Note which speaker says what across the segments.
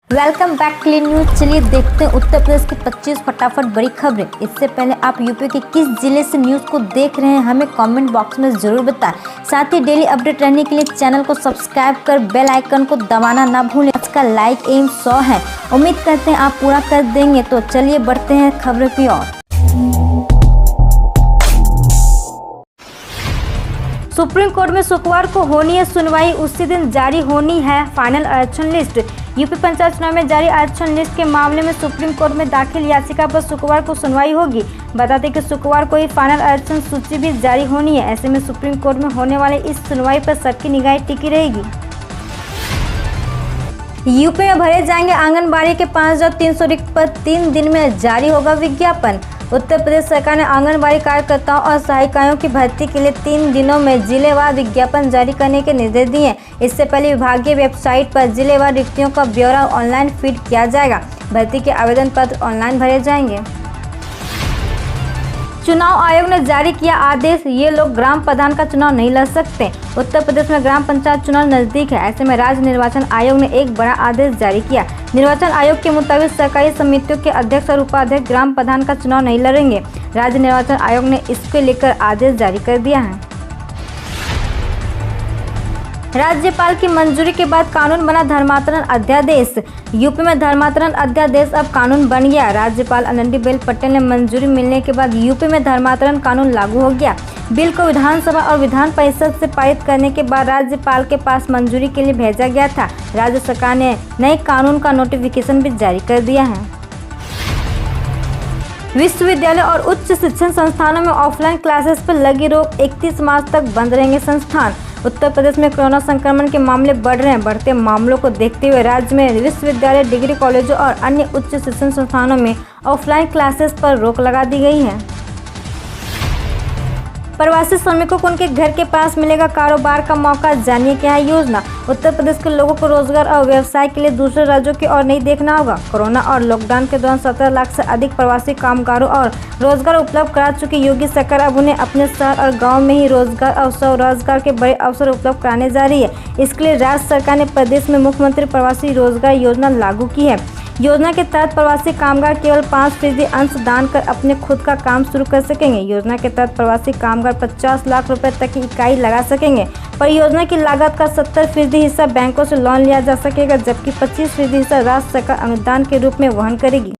Speaker 1: Welcome back clean news. चलिए देखते हैं उत्तर प्रदेश की 25 फटाफट बड़ी खबरें। इससे पहले आप यूपी के किस जिले से न्यूज को देख रहे हैं हमें कमेंट बॉक्स में जरूर बताएं। साथ ही डेली अपडेट रहने के लिए चैनल को सब्सक्राइब कर बेल आइकन को दबाना ना भूलें। आज का लाइक एम 100 है, उम्मीद करते हैं आप पूरा कर देंगे। तो चलिए बढ़ते हैं खबरों की ओर। सुप्रीम कोर्ट में शुक्रवार को होनी है सुनवाई, उसी दिन जारी होनी है फाइनल आरक्षण लिस्ट। यूपी पंचायत चुनाव में जारी आरक्षण लिस्ट के मामले में सुप्रीम कोर्ट में दाखिल याचिका पर शुक्रवार को सुनवाई होगी। बता दें कि शुक्रवार को ही फाइनल आरक्षण सूची भी जारी होनी है। ऐसे में सुप्रीम कोर्ट में होने वाले इस सुनवाई पर सबकी निगाहें टिकी रहेगी। यूपी में भरे जाएंगे आंगनबाड़ी के 5,300 रिक्त पद, 3 दिन में जारी होगा विज्ञापन। उत्तर प्रदेश सरकार ने आंगनबाड़ी कार्यकर्ताओं और सहायिकाओं की भर्ती के लिए 3 दिनों में जिलेवार विज्ञापन जारी करने के निर्देश दिए। इससे पहले विभागीय वेबसाइट पर जिलेवार रिक्तियों का ब्यौरा ऑनलाइन फीड किया जाएगा। भर्ती के आवेदन पत्र ऑनलाइन भरे जाएंगे। चुनाव आयोग ने जारी किया आदेश, ये लोग ग्राम प्रधान का चुनाव नहीं लड़ सकते। उत्तर प्रदेश में ग्राम पंचायत चुनाव नजदीक है। ऐसे में राज्य निर्वाचन आयोग ने एक बड़ा आदेश जारी किया। निर्वाचन आयोग के मुताबिक सरकारी समितियों के अध्यक्ष और उपाध्यक्ष ग्राम प्रधान का चुनाव नहीं लड़ेंगे। राज्य निर्वाचन आयोग ने इसको लेकर आदेश जारी कर दिया है। राज्यपाल की मंजूरी के बाद कानून बना धर्मांतरण अध्यादेश। यूपी में धर्मांतरण अध्यादेश अब कानून बन गया। राज्यपाल आनंदीबेन पटेल ने मंजूरी मिलने के बाद यूपी में धर्मांतरण कानून लागू हो गया। बिल को विधानसभा और विधान परिषद से पारित करने के बाद राज्यपाल के पास मंजूरी के लिए भेजा गया था। राज्य सरकार ने नए कानून का नोटिफिकेशन भी जारी कर दिया है। विश्वविद्यालय और उच्च शिक्षण संस्थानों में ऑफलाइन क्लासेस पर लगी रोक, 31 मार्च तक बंद रहेंगे संस्थान। उत्तर प्रदेश में कोरोना संक्रमण के मामले बढ़ रहे हैं। बढ़ते मामलों को देखते हुए राज्य में विश्वविद्यालय, डिग्री कॉलेजों और अन्य उच्च शिक्षण संस्थानों में ऑफलाइन क्लासेस पर रोक लगा दी गई है। प्रवासी श्रमिकों को उनके घर के पास मिलेगा कारोबार का मौका, जानिए क्या है योजना। उत्तर प्रदेश के लोगों को रोजगार और व्यवसाय के लिए दूसरे राज्यों की ओर नहीं देखना होगा। कोरोना और लॉकडाउन के दौरान 17 लाख से अधिक प्रवासी कामगारों और रोजगार उपलब्ध करा चुकी योगी सरकार अब उन्हें अपने शहर और गाँव में ही रोजगार और स्वरोजगार के बड़े अवसर उपलब्ध कराने जा रही है। इसके लिए राज्य सरकार ने प्रदेश में मुख्यमंत्री प्रवासी रोजगार योजना लागू की है। योजना के तहत प्रवासी कामगार केवल 5% अंश दान कर अपने खुद का काम शुरू कर सकेंगे। योजना के तहत प्रवासी कामगार 50 लाख रुपए तक की इकाई लगा सकेंगे। परियोजना की लागत का 70% हिस्सा बैंकों से लोन लिया जा सकेगा, जबकि 25% हिस्सा राज्य सरकार अनुदान के रूप में वहन करेगी।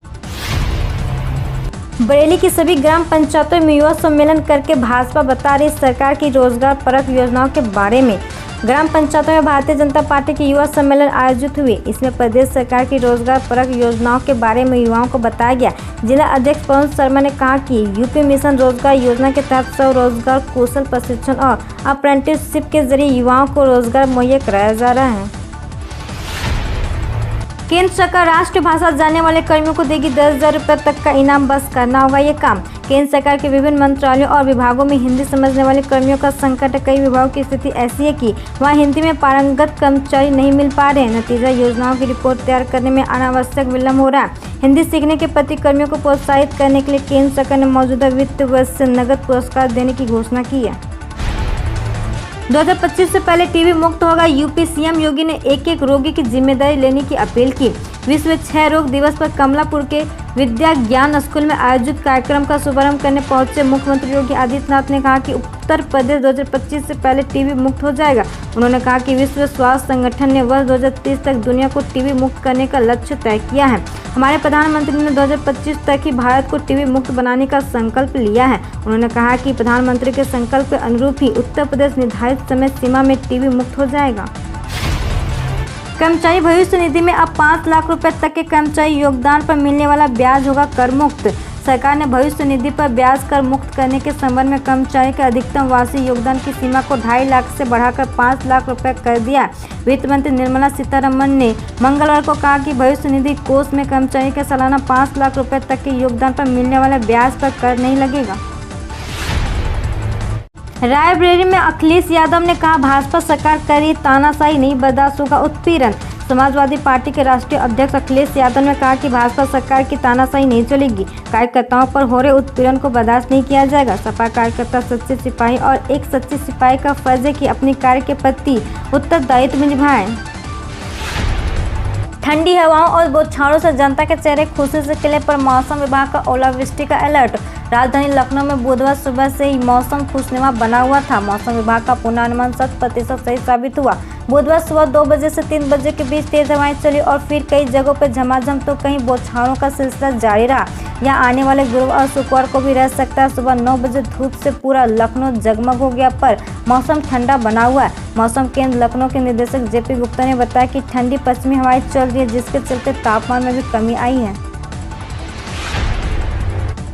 Speaker 1: बरेली की सभी ग्राम पंचायतों में युवा सम्मेलन करके भाजपा बता रही सरकार की रोजगार परक योजनाओं के बारे में। ग्राम पंचायतों में भारतीय जनता पार्टी के युवा सम्मेलन आयोजित हुए। इसमें प्रदेश सरकार की रोजगार परक योजनाओं के बारे में युवाओं को बताया गया। जिला अध्यक्ष पवन शर्मा ने कहा कि यूपी मिशन रोजगार योजना के तहत स्वरोजगार, कौशल प्रशिक्षण और अप्रेंटिसशिप के जरिए युवाओं को रोजगार मुहैया कराया जा रहा है। केंद्र सरकार राष्ट्रीय भाषा जानने वाले कर्मियों को देगी 10,000 रुपये तक का इनाम, बस करना होगा ये काम। केंद्र सरकार के विभिन्न मंत्रालयों और विभागों में हिंदी समझने वाले कर्मियों का संकट है। कई विभागों की स्थिति ऐसी है कि वहां हिंदी में पारंगत कर्मचारी नहीं मिल पा रहे हैं। नतीजा, योजनाओं की रिपोर्ट तैयार करने में अनावश्यक विलम्ब हो रहा है। हिंदी सीखने के प्रति कर्मियों को प्रोत्साहित करने के लिए केंद्र सरकार ने मौजूदा वित्त वर्ष से नगद पुरस्कार देने की घोषणा की है। 2025 से पहले टीबी मुक्त होगा यूपी। सीएम योगी ने एक रोगी की जिम्मेदारी लेने की अपील की। विश्व क्षय रोग दिवस पर कमलापुर के विद्या ज्ञान स्कूल में आयोजित कार्यक्रम का शुभारंभ करने पहुंचे मुख्यमंत्री योगी आदित्यनाथ ने कहा कि उत्तर प्रदेश 2025 से पहले टीबी मुक्त हो जाएगा। उन्होंने कहा कि विश्व स्वास्थ्य संगठन ने वर्ष 2030 तक दुनिया को टीबी मुक्त करने का लक्ष्य तय किया है। हमारे प्रधानमंत्री ने 2025 तक ही भारत को टीबी मुक्त बनाने का संकल्प लिया है। उन्होंने कहा कि प्रधानमंत्री के संकल्प के अनुरूप ही उत्तर प्रदेश निर्धारित समय सीमा में टीबी मुक्त हो जाएगा। कर्मचारी भविष्य निधि में अब 5 लाख रुपए तक के कर्मचारी योगदान पर मिलने वाला ब्याज होगा कर मुक्त। सरकार ने भविष्य निधि पर ब्याज कर मुक्त करने के संबंध में कर्मचारी के अधिकतम वार्षिक योगदान की सीमा को 2.5 लाख से बढ़ाकर 5 लाख रुपए कर दिया। वित्त मंत्री निर्मला सीतारमण ने मंगलवार को कहा कि भविष्य निधि कोष में कर्मचारी के सालाना 5 लाख रुपए तक के योगदान पर मिलने वाले ब्याज पर कर नहीं लगेगा। रायबरेली में अखिलेश यादव ने कहा, भाजपा सरकार कर रही तानाशाही, नहीं बर्दाश्त होगा उत्पीड़न। समाजवादी पार्टी के राष्ट्रीय अध्यक्ष अखिलेश यादव ने कहा कि भाजपा सरकार की तानाशाही नहीं चलेगी। कार्यकर्ताओं पर हो रहे उत्पीड़न को बर्दाश्त नहीं किया जाएगा। सपा कार्यकर्ता सच्चे सिपाही और एक सच्चे सिपाही का फर्ज है कि अपने कार्य के प्रति उत्तरदायित्व निभाएं। ठंडी हवाओं और बौछारों से जनता के चेहरे खुशी से खिले, पर मौसम विभाग का ओलावृष्टि का अलर्ट। राजधानी लखनऊ में बुधवार सुबह से ही मौसम खुशनुमा बना हुआ था। मौसम विभाग का पूर्वानुमान 100% सही साबित हुआ। बुधवार सुबह 2 बजे से 3 बजे के बीच तेज हवाएं चली और फिर कई जगहों पर झमाझम तो कहीं बौछारों का सिलसिला जारी रहा। यहाँ आने वाले गुरुवार और शुक्रवार को भी रह सकता है। सुबह 9 बजे धूप से पूरा लखनऊ जगमग हो गया, पर मौसम ठंडा बना हुआ है। मौसम केंद्र लखनऊ के निदेशक जेपी गुप्ता ने बताया कि ठंडी पश्चिमी हवाएं चल रही है, जिसके चलते तापमान में भी कमी आई है।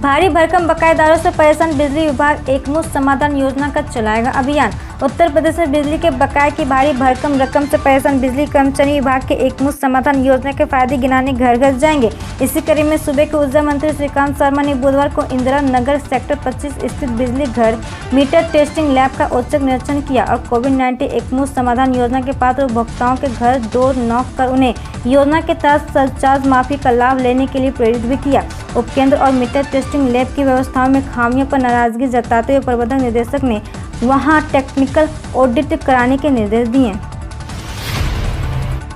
Speaker 1: भारी भरकम बकायेदारों से परेशान बिजली विभाग एकमुश्त समाधान योजना का चलाएगा अभियान। उत्तर प्रदेश में बिजली के बकाये की भारी भरकम रकम से परेशान बिजली कर्मचारी विभाग के एकमुश्त समाधान योजना के फायदे गिनाने घर घर जाएंगे। इसी कड़ी में सूबे के ऊर्जा मंत्री श्रीकांत शर्मा ने बुधवार को इंदिरा नगर सेक्टर 25 स्थित बिजली घर मीटर टेस्टिंग लैब का औचक निरीक्षण किया और कोविड-19 एकमुश्त समाधान योजना के पात्र उपभोक्ताओं के घर डोर नॉक कर उन्हें योजना के तहत सरचार्ज माफी का लाभ लेने के लिए प्रेरित भी किया। उपकेंद्र और मीटर टेस्टिंग लैब की व्यवस्थाओं में खामियों पर नाराजगी जताते हुए प्रबंधक निदेशक ने वहां टेक्निकल ऑडिट कराने के निर्देश दिए।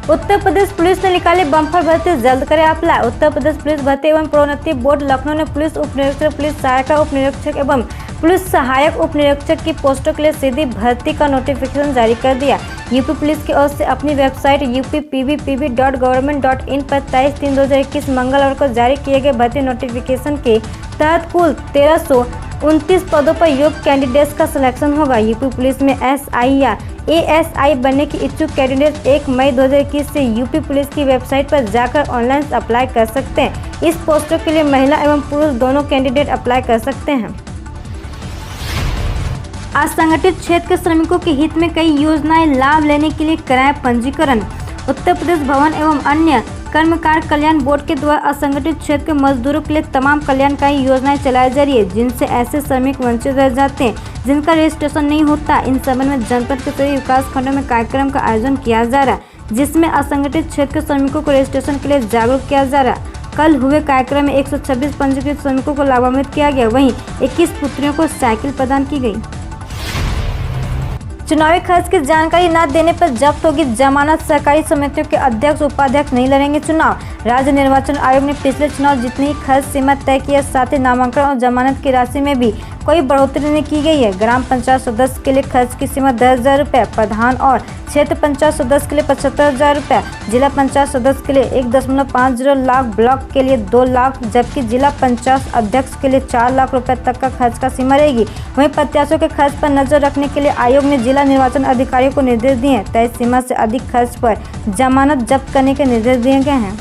Speaker 1: उत्तर प्रदेश पुलिस ने निकाली बम्पर भर्ती, जल्द करे अप्लाई। उत्तर प्रदेश पुलिस भर्ती एवं प्रोन्नति बोर्ड लखनऊ ने पुलिस उप निरीक्षक, पुलिस सहायक उप निरीक्षक एवं पुलिस सहायक उप निरीक्षक की पोस्टों के लिए सीधी भर्ती का नोटिफिकेशन जारी कर दिया। यूपी पुलिस की ओर से अपनी वेबसाइट uppbpb.government.in पर 23/3/2021 मंगलवार को जारी किए गए भर्ती नोटिफिकेशन के तहत कुल 1329 पदों पर योग्य कैंडिडेट्स का सिलेक्शन होगा। यूपी पुलिस में SI या ASI बनने की इच्छुक कैंडिडेट 1 मई 2021 से यूपी पुलिस की वेबसाइट पर जाकर ऑनलाइन अप्लाई कर सकते हैं। इस पोस्टों के लिए महिला एवं पुरुष दोनों कैंडिडेट अप्लाई कर सकते हैं। असंगठित क्षेत्र के श्रमिकों के हित में कई योजनाएं लाभ लेने के लिए कराएं पंजीकरण। उत्तर प्रदेश भवन एवं अन्य कर्मकार कल्याण बोर्ड के द्वारा असंगठित क्षेत्र के मजदूरों के लिए तमाम कल्याणकारी योजनाएं चलाई जा रही है, जिनसे ऐसे श्रमिक वंचित रह जाते हैं जिनका रजिस्ट्रेशन नहीं होता। इन संबंध में जनपद के सभी विकास खंडों में कार्यक्रम का आयोजन किया जा रहा है, जिसमें असंगठित क्षेत्र के श्रमिकों को रजिस्ट्रेशन के लिए जागरूक किया जा रहा है। कल हुए कार्यक्रम में 126 पंजीकृत श्रमिकों को लाभान्वित किया गया, वहीं 21 पुत्रियों को साइकिल प्रदान की गई। चुनावी खर्च की जानकारी न देने पर जब्त होगी जमानत, सहकारी समितियों के अध्यक्ष उपाध्यक्ष नहीं लड़ेंगे चुनाव। राज्य निर्वाचन आयोग ने पिछले चुनाव जितनी ही खर्च सीमा तय की है, साथ ही नामांकन और जमानत की राशि में भी कोई बढ़ोतरी नहीं की गई है। ग्राम पंचायत सदस्य के लिए खर्च की सीमा 10,000 रुपये, प्रधान और क्षेत्र पंचायत सदस्य के लिए 75,000 रुपये, जिला पंचायत सदस्य के लिए 1.50 लाख, ब्लॉक के लिए 2 लाख, जबकि जिला पंचायत अध्यक्ष के लिए 4 लाख रुपए तक का खर्च का सीमा रहेगी। वहीं प्रत्याशियों के खर्च पर नजर रखने के लिए आयोग ने जिला निर्वाचन अधिकारियों को निर्देश दिए हैं। तय सीमा से अधिक खर्च पर जमानत जब्त करने के निर्देश दिए गए हैं।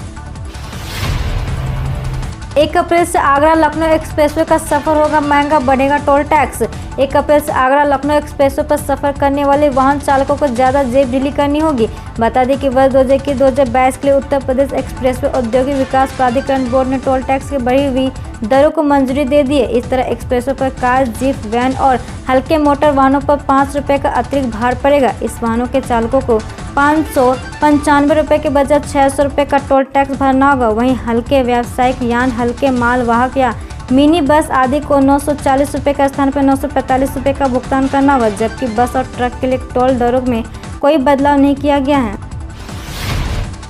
Speaker 1: 1 अप्रैल से आगरा लखनऊ एक्सप्रेसवे का सफर होगा महंगा, बढ़ेगा टोल टैक्स। 1 अप्रैल से आगरा लखनऊ एक्सप्रेसवे पर सफर करने वाले वाहन चालकों को ज्यादा जेब ढीली करनी होगी। बता दें कि वर्ष 2021-2022 के लिए उत्तर प्रदेश एक्सप्रेसवे औद्योगिक विकास प्राधिकरण बोर्ड ने टोल टैक्स की बढ़ी हुई दरों को मंजूरी दे दी है। इस तरह एक्सप्रेसवे पर कार, जीप, वैन और हल्के मोटर वाहनों पर 5 रुपये का अतिरिक्त भार पड़ेगा। इस वाहनों के चालकों को 595 रुपये के बजाय 600 रुपये का टोल टैक्स भरना होगा। वहीं हल्के व्यावसायिक यान, हल्के माल वाहक या मिनी बस आदि को 940 रुपये के स्थान पर 945 रुपये का भुगतान करना होगा, जबकि बस और ट्रक के लिए टोल दरों में कोई बदलाव नहीं किया गया है।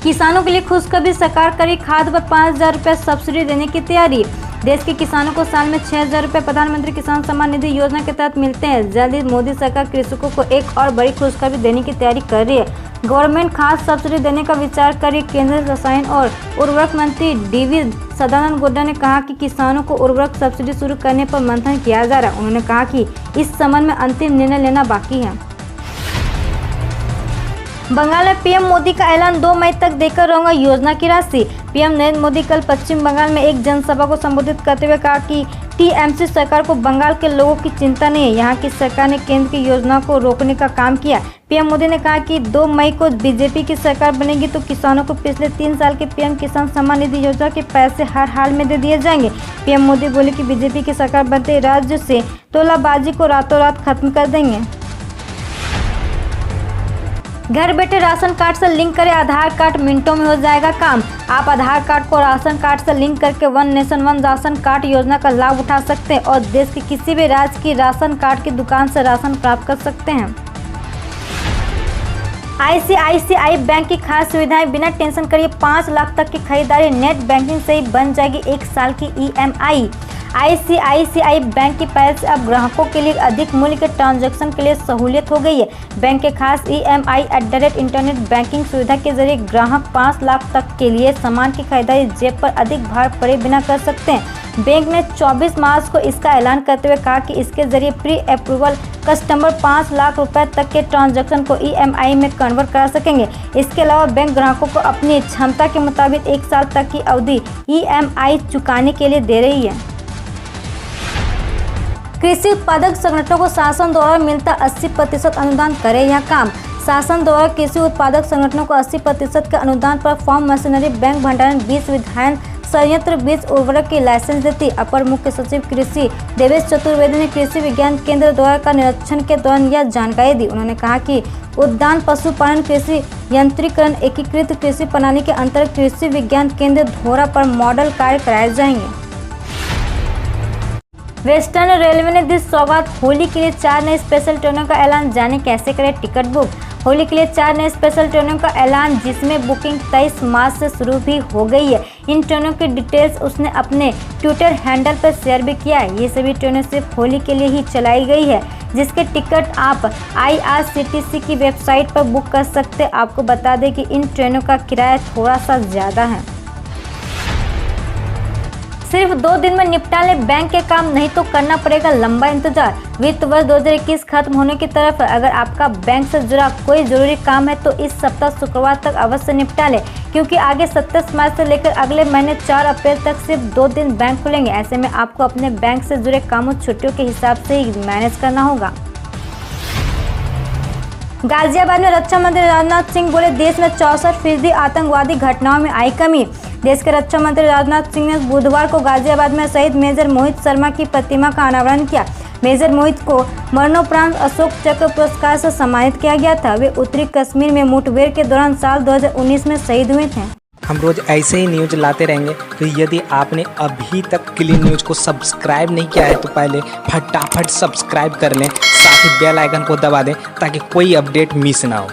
Speaker 1: किसानों के लिए खुशखबरी, सरकार करी खाद पर 5,000 रुपये सब्सिडी देने की तैयारी। देश के किसानों को साल में 6,000 रुपये प्रधानमंत्री किसान सम्मान निधि योजना के तहत मिलते हैं। जल्द ही मोदी सरकार कृषकों को एक और बड़ी खुशखबरी देने की तैयारी कर रही है। गवर्नमेंट खाद सब्सिडी देने का विचार कर रही। केंद्रीय रसायन और उर्वरक मंत्री DV सदानंद गौड़ा ने कहा कि किसानों को उर्वरक सब्सिडी शुरू करने पर मंथन किया जा रहा है। उन्होंने कहा कि इस संबंध में अंतिम निर्णय लेना बाकी है। बंगाल में पीएम मोदी का ऐलान, 2 मई तक देकर रहूंगा योजना की राशि। पीएम नरेंद्र मोदी कल पश्चिम बंगाल में एक जनसभा को संबोधित करते हुए कहा कि TMC सरकार को बंगाल के लोगों की चिंता नहीं है, यहाँ की सरकार ने केंद्र की योजना को रोकने का काम किया। पीएम मोदी ने कहा कि 2 मई को बीजेपी की सरकार बनेगी तो किसानों को पिछले 3 साल के पीएम किसान सम्मान निधि योजना के पैसे हर हाल में दे दिए जाएंगे। पीएम मोदी बोले कि बीजेपी की सरकार बनते ही राज्य से तोलाबाजी को रातों रात खत्म कर देंगे। घर बैठे राशन कार्ड से लिंक करें आधार कार्ड, मिनटों में हो जाएगा काम। आप आधार कार्ड को राशन कार्ड से लिंक करके one nation one ration card योजना का लाभ उठा सकते हैं और देश के किसी भी राज्य की राशन कार्ड की दुकान से राशन प्राप्त कर सकते हैं। ICICI बैंक की खास सुविधाएं, बिना टेंशन करिए 5 लाख तक की खरीदारी नेट बैंकिंग से ही बन जाएगी 1 साल की EMI। ICICI बैंक की पहल से अब ग्राहकों के लिए अधिक मूल्य के ट्रांजैक्शन के लिए सहूलियत हो गई है। बैंक के खास EMI इंटरनेट बैंकिंग सुविधा के जरिए ग्राहक 5 लाख तक के लिए सामान की खरीदारी जेब पर अधिक भार पड़े बिना कर सकते हैं। बैंक ने 24 मार्च को इसका ऐलान करते हुए कहा कि इसके जरिए प्री अप्रूवल कस्टमर 5 लाख रुपए तक के ट्रांजैक्शन को EMI में कन्वर्ट करा सकेंगे। इसके अलावा बैंक ग्राहकों को अपनी क्षमता के मुताबिक 1 साल तक की अवधि EMI चुकाने के लिए दे रही है। कृषि उत्पादक संगठनों को शासन द्वारा मिलता 80% अनुदान, करे यह काम। शासन द्वारा कृषि उत्पादक संगठनों को 80% के अनुदान पर फार्म मशीनरी, बैंक भंडारण, बीज विधायन संयंत्र, बीज उर्वरक की लाइसेंस देती। अपर मुख्य सचिव कृषि देवेश चतुर्वेदी ने कृषि विज्ञान केंद्र द्वारा का निरीक्षण के दौरान यह जानकारी दी। उन्होंने कहा कि उद्यान पशुपालन, कृषि यंत्रीकरण, एकीकृत कृषि प्रणाली के अंतर्गत कृषि विज्ञान केंद्र धोरा पर मॉडल कार्य कराए जाएंगे। वेस्टर्न रेलवे ने दी सौगात, होली के लिए 4 नए स्पेशल ट्रेनों का ऐलान, जाने कैसे करें टिकट बुक। होली के लिए 4 नए स्पेशल ट्रेनों का ऐलान, जिसमें बुकिंग 23 मार्च से शुरू भी हो गई है। इन ट्रेनों की डिटेल्स उसने अपने ट्विटर हैंडल पर शेयर भी किया है। ये सभी ट्रेनें सिर्फ होली के लिए ही चलाई गई है, जिसके टिकट आप IRCTC की वेबसाइट पर बुक कर सकते। आपको बता दें कि इन ट्रेनों का किराया थोड़ा सा ज़्यादा है। सिर्फ 2 दिन में निपटा ले बैंक के काम, नहीं तो करना पड़ेगा लंबा इंतजार। वित्त वर्ष 2021 खत्म होने की तरफ है। अगर आपका बैंक से जुड़ा कोई जरूरी काम है तो इस सप्ताह शुक्रवार तक अवश्य निपटा ले, क्योंकि आगे 27 मार्च से लेकर अगले महीने 4 अप्रैल तक सिर्फ 2 दिन बैंक खुलेंगे। ऐसे में आपको अपने बैंक से जुड़े कामों छुट्टियों के हिसाब से ही मैनेज करना होगा। गाजियाबाद में रक्षा मंत्री राजनाथ सिंह बोले, देश में 64% आतंकवादी घटनाओं में आई कमी। देश के रक्षा मंत्री राजनाथ सिंह ने बुधवार को गाजियाबाद में शहीद मेजर मोहित शर्मा की प्रतिमा का अनावरण किया। मेजर मोहित को मरणोपरांत अशोक चक्र पुरस्कार से सम्मानित किया गया था। वे उत्तरी कश्मीर में मुठभेड़ के दौरान साल 2019 में शहीद हुए थे।
Speaker 2: हम रोज ऐसे ही न्यूज लाते रहेंगे, तो यदि आपने अभी तक क्लीन न्यूज को सब्सक्राइब नहीं किया है तो पहले फटाफट सब्सक्राइब कर लें, साथ ही बेल आइकन को दबा दें ताकि कोई अपडेट मिस ना हो।